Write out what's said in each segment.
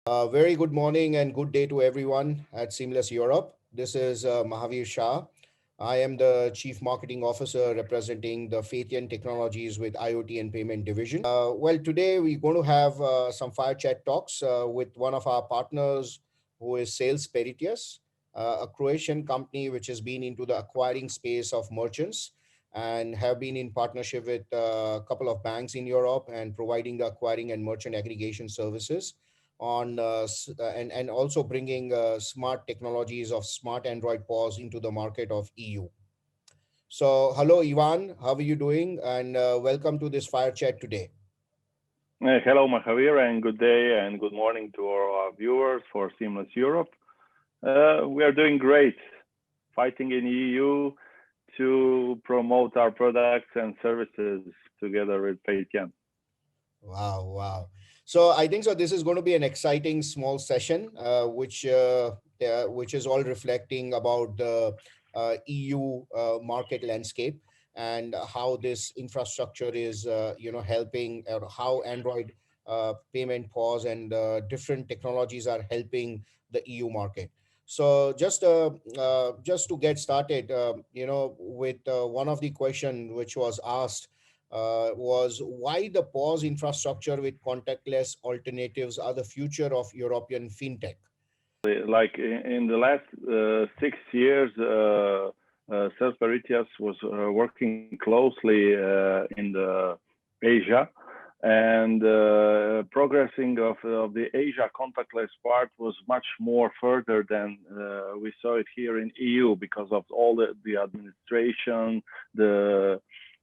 Very good morning and good day to everyone at Seamless Europe. This is Mahaveer Shah. I am the Chief Marketing Officer representing the FEITIAN Technologies with IoT and Payment Division. Well, today we're going to have some fire chat talks with one of our partners who is Sales Peritias, a Croatian company which has been into the acquiring space of merchants and have been in partnership with a couple of banks in Europe and providing the acquiring and merchant aggregation services on and also bringing smart technologies of smart Android POS into the market of EU. So, hello, Ivan. How are you doing? And welcome to this fire chat today. Hello, Mahaveer, and good day and good morning to our viewers for Seamless Europe. We are doing great, fighting in EU to promote our products and services together with FEITIAN. Wow, wow. So I think so. This is going to be an exciting small session, which is all reflecting about the EU market landscape and how this infrastructure is, helping, or how Android payment pause and different technologies are helping the EU market. So just to get started, with one of the question which was asked was why the POS infrastructure with contactless alternatives are the future of European fintech. Like in the last 6 years, Sales Peritias was working closely in the Asia, and progressing of the Asia contactless part was much more further than we saw it here in EU because of all the administration,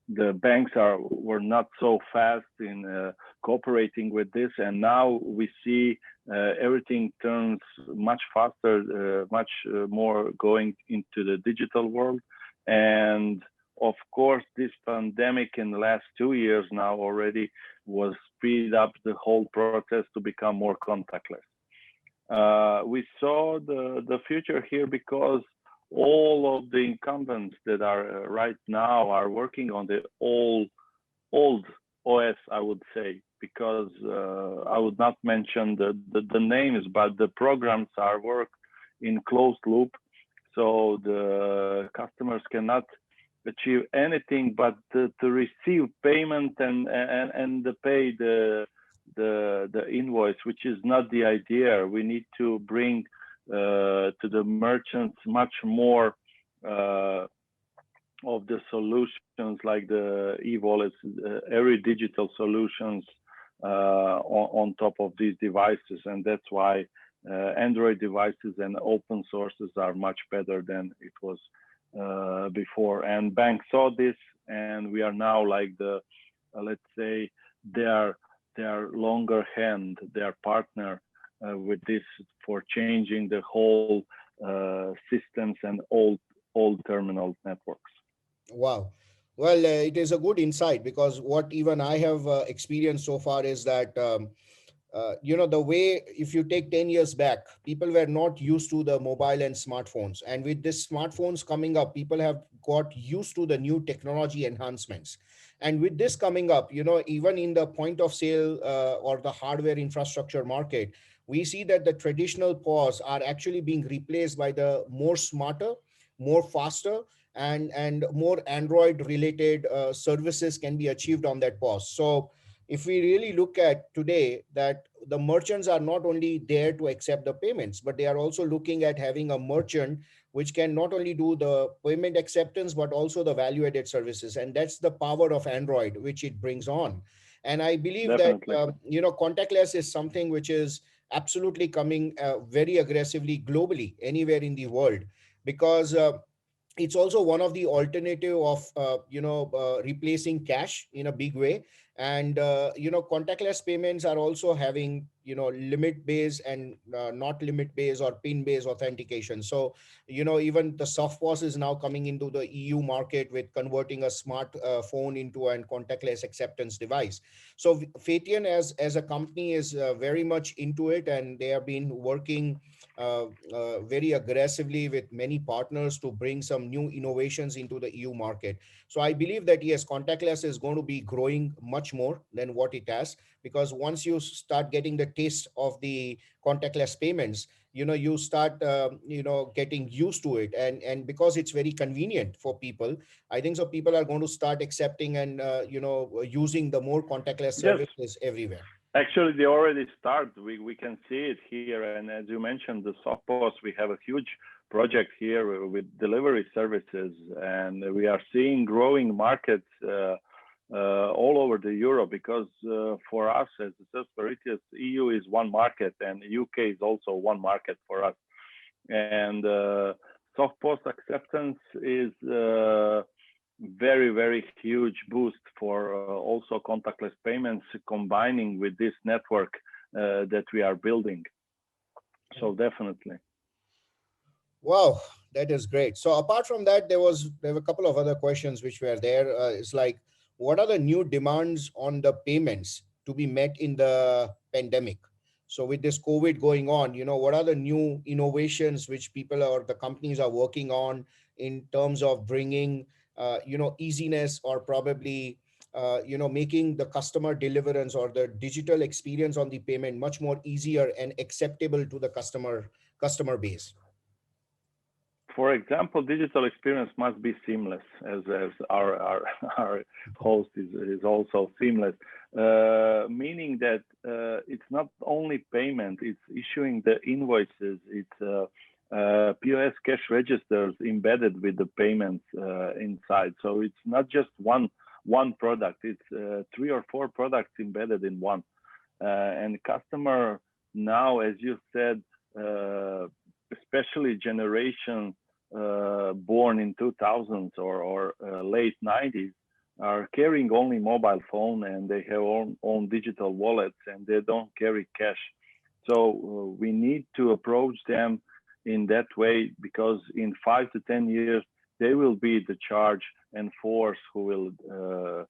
the banks were not so fast in cooperating with this, and now we see everything turns much faster, much more going into the digital world. And of course, this pandemic in the last 2 years now already was speed up the whole process to become more contactless. We saw the future here because all of the incumbents that are right now are working on the old OS, I would say, because I would not mention the names, but the programs are worked in closed loop, so the customers cannot achieve anything but to receive payment and to pay the invoice, which is not the idea. We need to bring to the merchants much more of the solutions like the e-wallets, every digital solutions on top of these devices, and that's why Android devices and open sources are much better than it was before. And banks saw this, and we are now like let's say their longer hand, their partner with this for changing the whole systems and old terminal networks. Wow. Well, it is a good insight because what even I have experienced so far is that, the way if you take 10 years back, people were not used to the mobile and smartphones. And with this smartphones coming up, people have got used to the new technology enhancements. And with this coming up, even in the point of sale or the hardware infrastructure market, we see that the traditional POS are actually being replaced by the more smarter, more faster, and more Android related services can be achieved on that POS. So if we really look at today that the merchants are not only there to accept the payments, but they are also looking at having a merchant which can not only do the payment acceptance, but also the value added services. And that's the power of Android, which it brings on. And I believe Definitely. that, contactless is something which is absolutely coming very aggressively globally anywhere in the world, because it's also one of the alternative of replacing cash in a big way. And contactless payments are also having limit based and not limit based or pin based authentication. So even the soft POS is now coming into the EU market with converting a smart phone into a contactless acceptance device. So FEITIAN as a company is very much into it, and they have been working very aggressively with many partners to bring some new innovations into the EU market. So I believe that yes, contactless is going to be growing much much more than what it has, because once you start getting the taste of the contactless payments, you start getting used to it, and because it's very convenient for people, I think so people are going to start accepting and using the more contactless Yes, services everywhere. actually, they already start. We can see it here. And as you mentioned, the soft POS, we have a huge project here with delivery services. And we are seeing growing markets all over the Europe, because for us as the sales peritias, EU is one market and UK is also one market for us. And soft POS acceptance is very, very huge boost for also contactless payments, combining with this network that we are building. So definitely. Wow, that is great. So apart from that, there were a couple of other questions which were there. It's like, what are the new demands on the payments to be met in the pandemic? So with this COVID going on, what are the new innovations which people or the companies are working on in terms of bringing, easiness, or probably, making the customer deliverance or the digital experience on the payment much more easier and acceptable to the customer base. For example, digital experience must be seamless, as our our host is also seamless, meaning that it's not only payment, it's issuing the invoices, it's POS cash registers embedded with the payments inside. So it's not just one product, it's 3 or 4 products embedded in one. And customer now, as you said, especially generation born in 2000s or late 90s, are carrying only mobile phone, and they have own digital wallets, and they don't carry cash. So we need to approach them in that way, because in 5 to 10 years, they will be the charge and force who will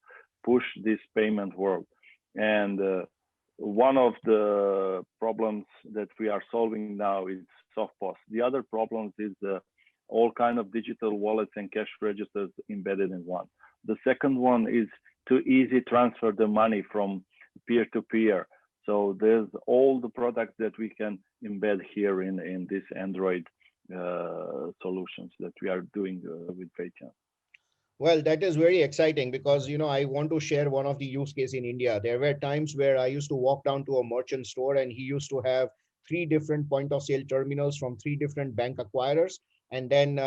push this payment world. And one of the problems that we are solving now is soft POS. The other problems is all kind of digital wallets and cash registers embedded in one. The second one is to easy transfer the money from peer to peer. So there's all the products that we can embed here in this Android solutions that we are doing with FEITIAN. Well, that is very exciting because, I want to share one of the use case in India. There were times where I used to walk down to a merchant store and he used to have 3 different point of sale terminals from 3 different bank acquirers, and then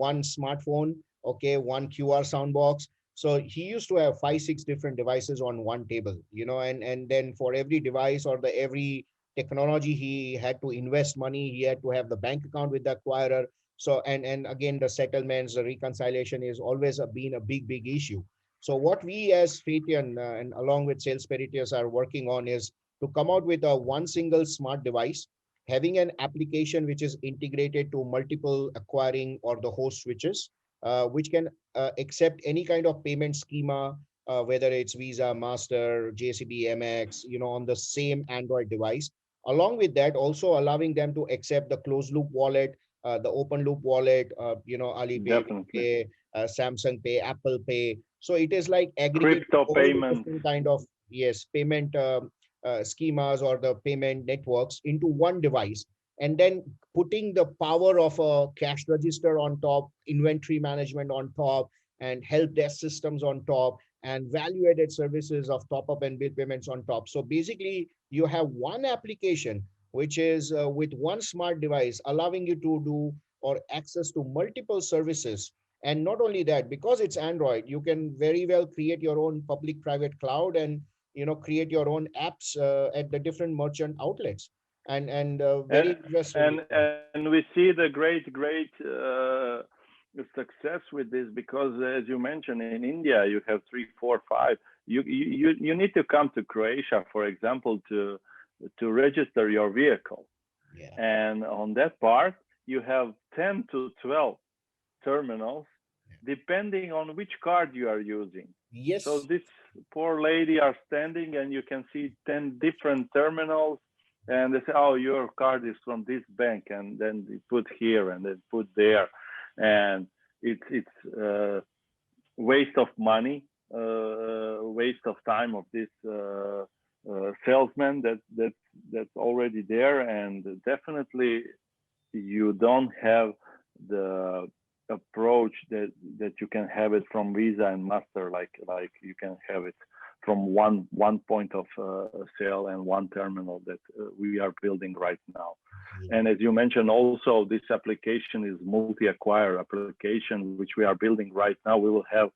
one smartphone, okay, one QR soundbox. So he used to have 5, 6 different devices on one table, and then for every device or the every technology, he had to invest money. He had to have the bank account with the acquirer. So, and again, the settlements, the reconciliation is always been a big issue. So what we as FEITIAN and along with Sales Peritias are working on is to come out with a one single smart device, having an application which is integrated to multiple acquiring or the host switches, which can accept any kind of payment schema, whether it's Visa, Master, JCB, MX, on the same Android device. Along with that, also allowing them to accept the closed loop wallet, the open loop wallet, Alipay, Definitely. Pay, Samsung Pay, Apple Pay. So it is like aggregating Crypto all the payments. different kind of, yes, payment schemas or the payment networks into one device, and then putting the power of a cash register on top, inventory management on top, and help desk systems on top, and value added services of top up and bill payments on top. So basically, you have one application which is with one smart device, allowing you to do or access to multiple services. And not only that, because it's Android, you can very well create your own public private cloud and create your own apps at the different merchant outlets. And and very interesting. and we see the great success with this, because as you mentioned, in India you have 3, 4, 5. You need to come to Croatia, for example, to register your vehicle, Yeah. and on that part you have 10 to 12 terminals, depending on which card you are using. So Yes. this poor lady are standing, and you can see 10 different terminals, and they say, "Oh, your card is from this bank," and then they put here and then put there, and it's waste of money, waste of time of this salesman that's already there, and definitely you don't have the approach that you can have it from Visa and Master, like you can have it from one point of sale and one terminal that we are building right now. Yeah. And as you mentioned, also this application is multi-acquire application, which we are building right now. We will have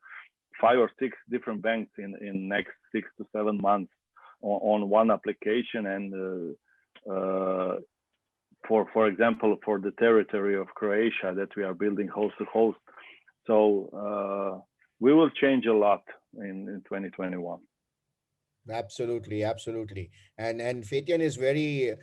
5 or 6 different banks in next 6 to 7 months on one application. And for example, for the territory of Croatia that we are building host to host. So we will change a lot in 2021. Absolutely, absolutely. And FEITIAN is very,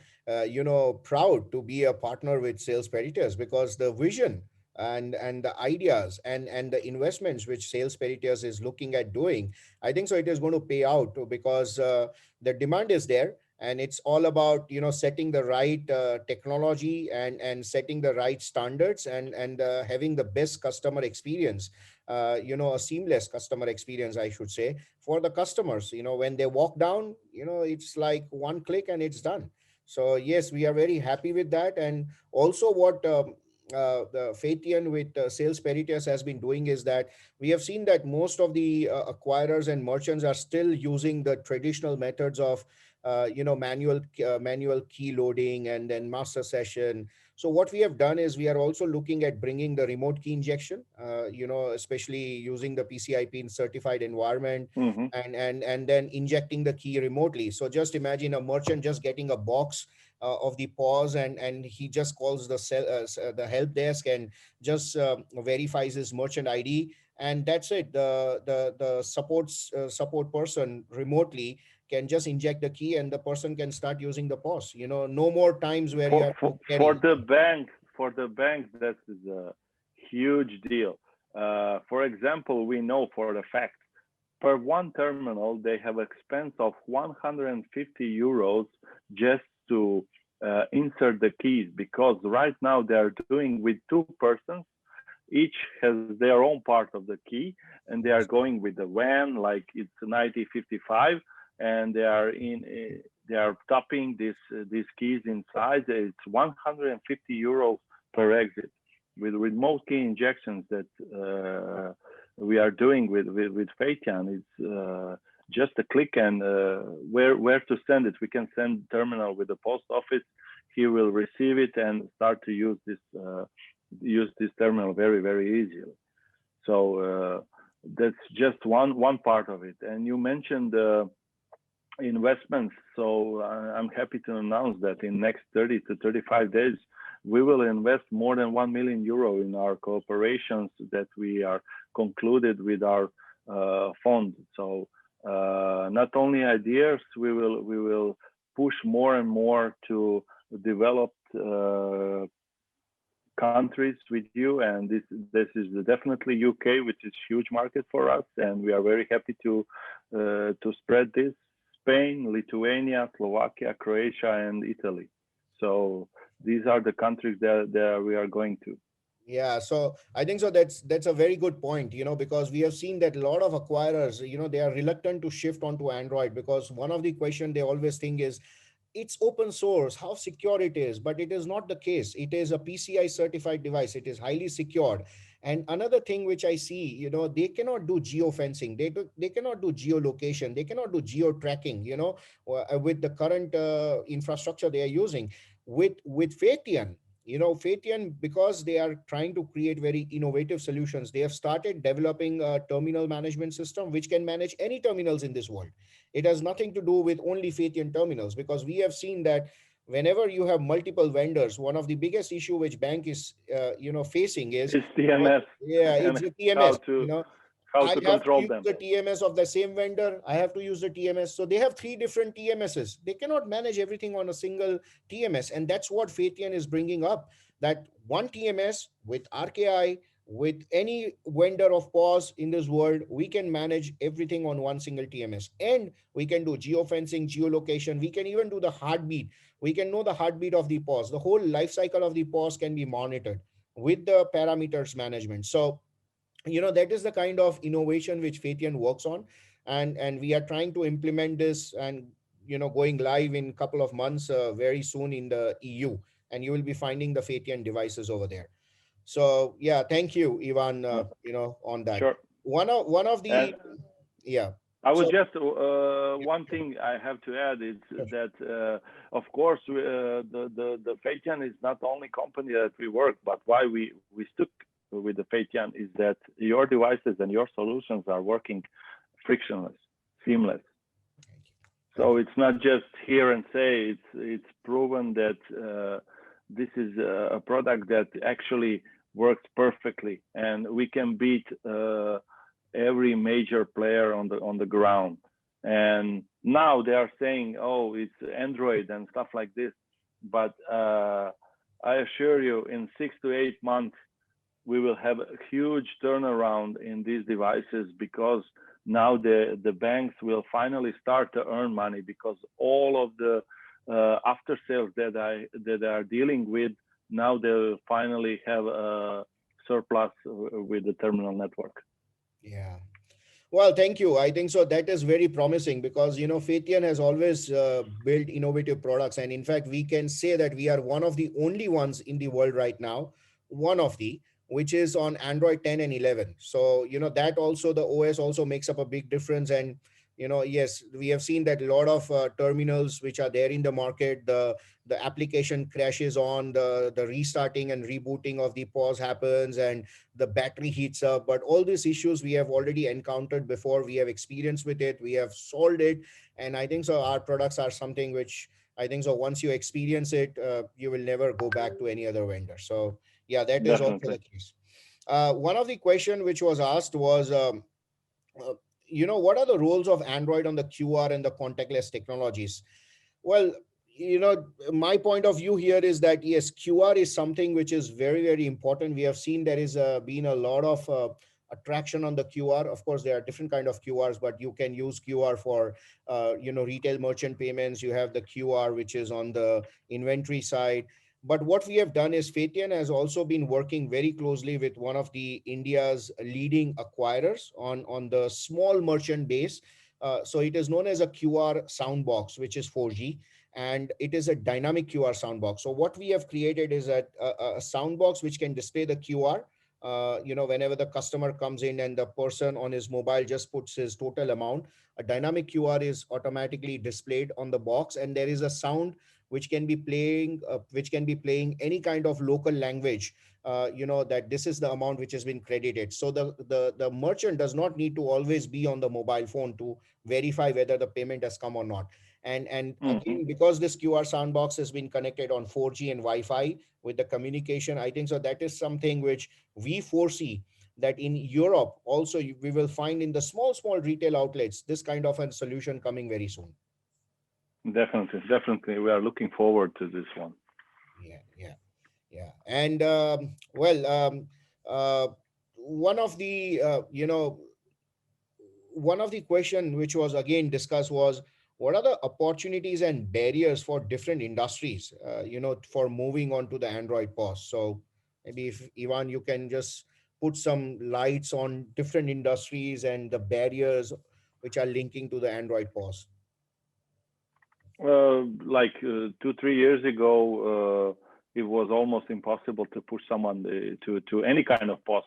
proud to be a partner with Sales Peritas, because the vision and the ideas and the investments which Sales Peritas is looking at doing, I think so it is going to pay out, because the demand is there. And it's all about, setting the right technology and setting the right standards and having the best customer experience, a seamless customer experience, I should say, for the customers. When they walk down, it's like one click and it's done. So yes, we are very happy with that. And also what the FEITIAN with Sales Peritas has been doing is that we have seen that most of the acquirers and merchants are still using the traditional methods of manual key loading and then master session. So what we have done is we are also looking at bringing the remote key injection, especially using the PCI Pin certified environment, Mm-hmm. and then injecting the key remotely. So just imagine a merchant just getting a box of the POS, and he just calls the help desk and just verifies his merchant ID, and that's it. The support person remotely can just inject the key, and the person can start using the POS. No more times where you For, have for to for carry. the bank, that is a huge deal. For example, we know for the fact per one terminal they have expense of 150 euros just to insert the keys, because right now they are doing with 2 persons. Each has their own part of the key, and they are going with the WAN like it's 9055, and they are tapping these keys inside. It's 150 euros per exit. With remote key injections that we are doing with FEITIAN, it's just a click, and where to send it. We can send terminal with the post office. He will receive it and start to use this terminal very, very easily. So that's just one part of it. And you mentioned investments. So I'm happy to announce that in next 30 to 35 days, we will invest more than 1 million euro in our cooperations that we are concluded with our fund. So not only ideas, we will push more and more to develop countries with you, and this is definitely UK, which is huge market for us, and we are very happy to spread this. Spain, Lithuania, Slovakia, Croatia, and Italy. So these are the countries that we are going to. Yeah, so I think so that's a very good point, because we have seen that a lot of acquirers, they are reluctant to shift onto Android, because one of the question they always think is, it's open source, how secure it is. But it is not the case. It is a PCI certified device. It is highly secured. And another thing which I see, they cannot do geofencing. They cannot do geolocation. They cannot do geo tracking, with the current infrastructure they are using. With FEITIAN, FEITIAN, because they are trying to create very innovative solutions, they have started developing a terminal management system which can manage any terminals in this world. It has nothing to do with only FEITIAN terminals, because we have seen that whenever you have multiple vendors, one of the biggest issue which bank is facing is, It's TMS it's and the how TMS. to how I to have to control use them. the TMS of the same vendor. I have to use the TMS. So they have three different TMSs. They cannot manage everything on a single TMS. And that's what FEITIAN is bringing up, that one TMS with RKI, with any vendor of POS in this world, we can manage everything on one single TMS. And we can do geofencing, geolocation. We can even do the heartbeat. We can know the heartbeat of the POS. The whole life cycle of the POS can be monitored with the parameters management. So that is the kind of innovation which FEITIAN works on, and we are trying to implement this, and going live in a couple of months very soon in the EU, and you will be finding the FEITIAN devices over there. So yeah, thank you, Ivan, Uh, on that. sure. One of And the, yeah. I would So just one thing I have to add is that of course the FEITIAN is not the only company that we work, but why we stuck with the FEITIAN is that your devices and your solutions are working frictionless, seamless. thank So you. it's not just hear and say. It's proven that this is a product that actually works perfectly, and we can beat every major player on the ground. And now they are saying, "Oh, it's Android and stuff like this," but I assure you, in 6 to 8 months, we will have a huge turnaround in these devices, because now the banks will finally start to earn money, because all of the after sales that are dealing with, now they'll finally have a surplus with the terminal network. Yeah. Well, thank you. I think so. That is very promising because, FEITIAN has always built innovative products. And in fact, we can say that we are one of the only ones in the world right now, one of the, which is on Android 10 and 11. So, that also, the OS also makes up a big difference. And, yes, we have seen that a lot of terminals which are there in the market, the application crashes on, the restarting and rebooting of the POS happens, and the battery heats up. But all these issues we have already encountered before, we have experience with it, we have solved it. And I think so our products are something which, I think so once you experience it, you will never go back to any other vendor. So yeah, that is also Definitely. the case. One of the question which was asked was, uh, what are the roles of Android on the QR and the contactless technologies? Well, my point of view here is that yes, QR is something which is very, very important. We have seen there is been a lot of attraction on the QR. Of course, there are different kind of QRs, but you can use QR for retail merchant payments. You have the QR which is on the inventory side. But what we have done is FEITIAN has also been working very closely with one of the India's leading acquirers on the small merchant base. So it is known as a QR soundbox, which is 4G, and it is a dynamic QR soundbox. So what we have created is a soundbox which can display the QR. Whenever the customer comes in and the person on his mobile just puts his total amount, a dynamic QR is automatically displayed on the box, and there is a sound which can be playing any kind of local language. That this is the amount which has been credited. So the merchant does not need to always be on the mobile phone to verify whether the payment has come or not. And Hmm. again, because this QR soundbox has been connected on 4G and Wi-Fi with the communication, I think so that is something which we foresee that in Europe also we will find in the small retail outlets this kind of a solution coming very soon. Definitely, definitely. We are looking forward to this one. Yeah, yeah, yeah. And uh, one of the one of the question which was again discussed was, what are the opportunities and barriers for different industries for moving on to the Android POS? So maybe if Ivan, you can just put some lights on different industries and the barriers which are linking to the Android POS. Like 2 3 years ago, it was almost impossible to push someone to any kind of POS,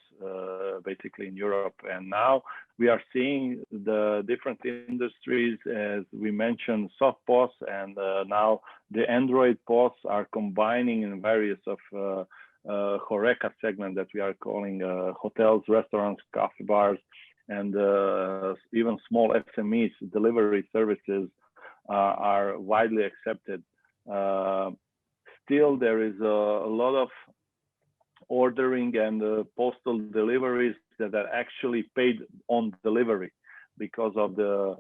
basically in Europe. And now we are seeing the different industries, as we mentioned, soft POS, and now the Android POS are combining in various of Horeca segment that we are calling hotels, restaurants, coffee bars, and even small SMEs delivery services are widely accepted. Uh, Still, there is a lot of ordering and postal deliveries that are actually paid on delivery because of the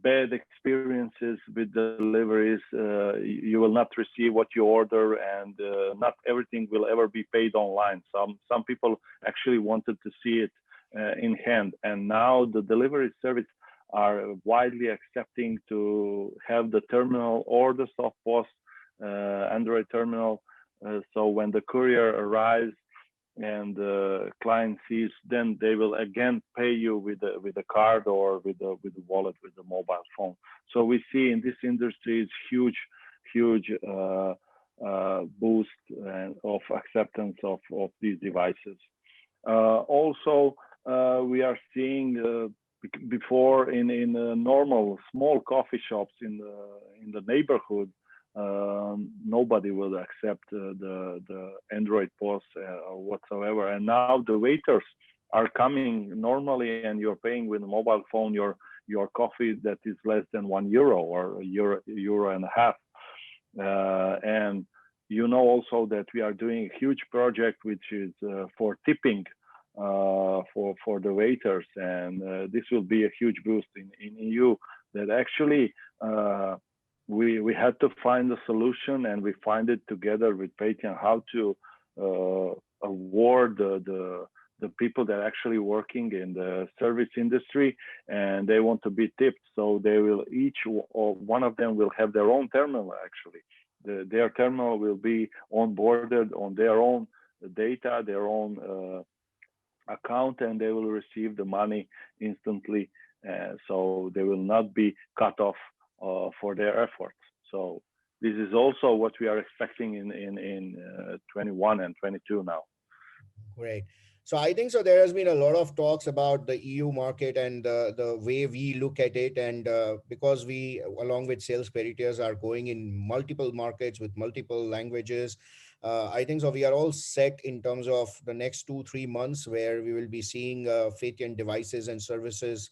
bad experiences with deliveries. You will not receive what you order, and not everything will ever be paid online. Some people actually wanted to see it in hand, and now the delivery service are widely accepting to have the terminal or the soft POS Android terminal. So when the courier arrives, and the client sees, then they will again pay you with a card or with a wallet, with the mobile phone. So we see in this industry is huge boost of acceptance of these devices. Also, we are seeing before in normal small coffee shops in the neighborhood, nobody will accept the Android POS whatsoever. And now the waiters are coming normally, and you're paying with a mobile phone your coffee that is less than €1 or euro and a half. And you know also that we are doing a huge project which is for tipping for the waiters, and this will be a huge boost in EU. That actually we had to find a solution, and we find it together with FEITIAN how to award the people that are actually working in the service industry, and they want to be tipped. So they will each or one of them will have their own terminal. Actually, their terminal will be onboarded on their own data, their own account, and they will receive the money instantly. So they will not be cut off for their efforts. So this is also what we are expecting in 21 and 22 now. Great. So I think so. There has been a lot of talks about the EU market and the way we look at it, and because we, along with sales peritias, are going in multiple markets with multiple languages. I think so. We are all set in terms of the next 2-3 months, where we will be seeing FEITIAN devices and services,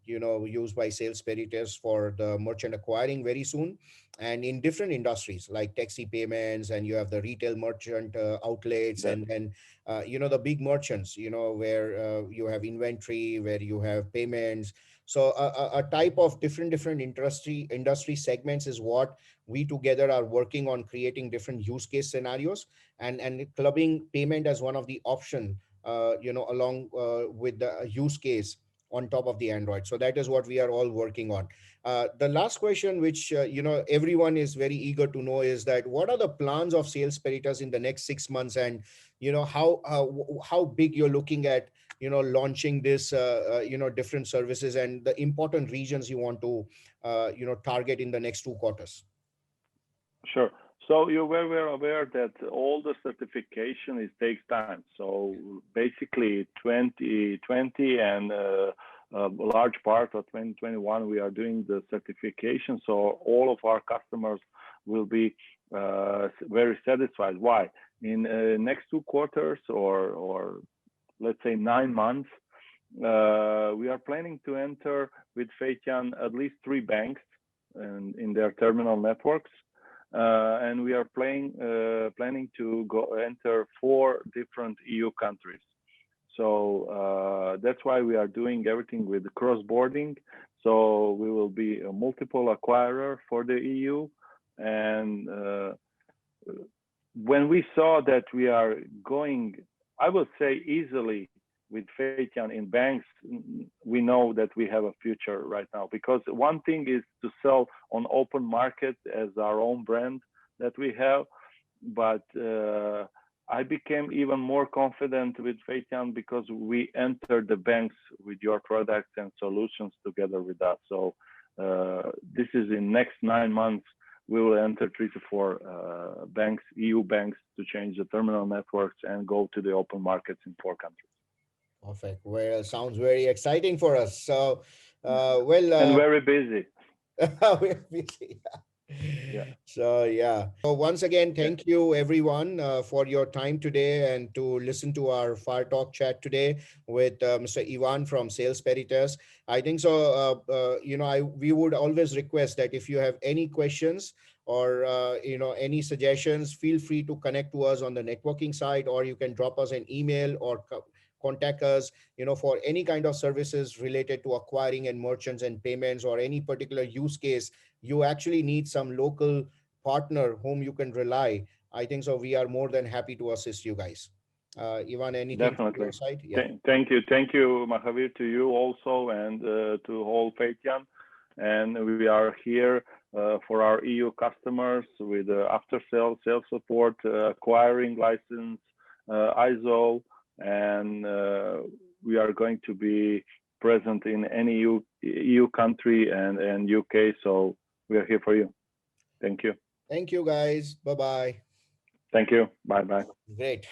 used by sales peritias for the merchant acquiring very soon, and in different industries like taxi payments, and you have the retail merchant outlets, That and then the big merchants, where you have inventory, where you have payments. So a type of different industry segments is what we together are working on, creating different use case scenarios, and clubbing payment as one of the option, along with the use case on top of the Android. So that is what we are all working on. The last question, which everyone is very eager to know, is that what are the plans of sales peritas in the next 6 months, and how big you're looking at launching this different services, and the important regions you want to target in the next 2 quarters. Sure. So you were aware that all the certification takes time. So basically 2020 and a large part of 2021, we are doing the certification. So all of our customers will be very satisfied. Why? In next 2 quarters, or let's say 9 months, we are planning to enter with FEITIAN at least 3 banks in their terminal networks. And we are planning to enter 4 different EU countries. So that's why we are doing everything with cross-boarding. So we will be a multiple acquirer for the EU. And when we saw that we are going, I would say easily with FEITIAN in banks, we know that we have a future right now. Because one thing is to sell on open market as our own brand that we have, but I became even more confident with FEITIAN because we entered the banks with your products and solutions together with us. So this is in next 9 months, we will enter 3 to 4 banks, EU banks, to change the terminal networks and go to the open markets in 4 countries. Perfect. Well, sounds very exciting for us. So, and very busy. we're busy. Yeah. So, yeah. So once again, Yeah. thank you everyone for your time today, and to listen to our Fire Talk chat today with Mr. Ivan from Sales Peritas. I think so. We would always request that if you have any questions, or any suggestions, feel free to connect to us on the networking side, or you can drop us an email, or contact us for any kind of services related to acquiring and merchants and payments, or any particular use case you actually need some local partner whom you can rely. I think so. We are more than happy to assist you guys. Ivan, anything from Definitely. your side? Yeah. Thank you, Mahaveer, to you also, and to whole FEITIAN. And we are here for our EU customers with after sales support, acquiring license, ISO, and we are going to be present in any EU country and UK. So we are here for you. Thank you. Thank you, guys. Bye-bye. Thank you. Bye-bye. Great.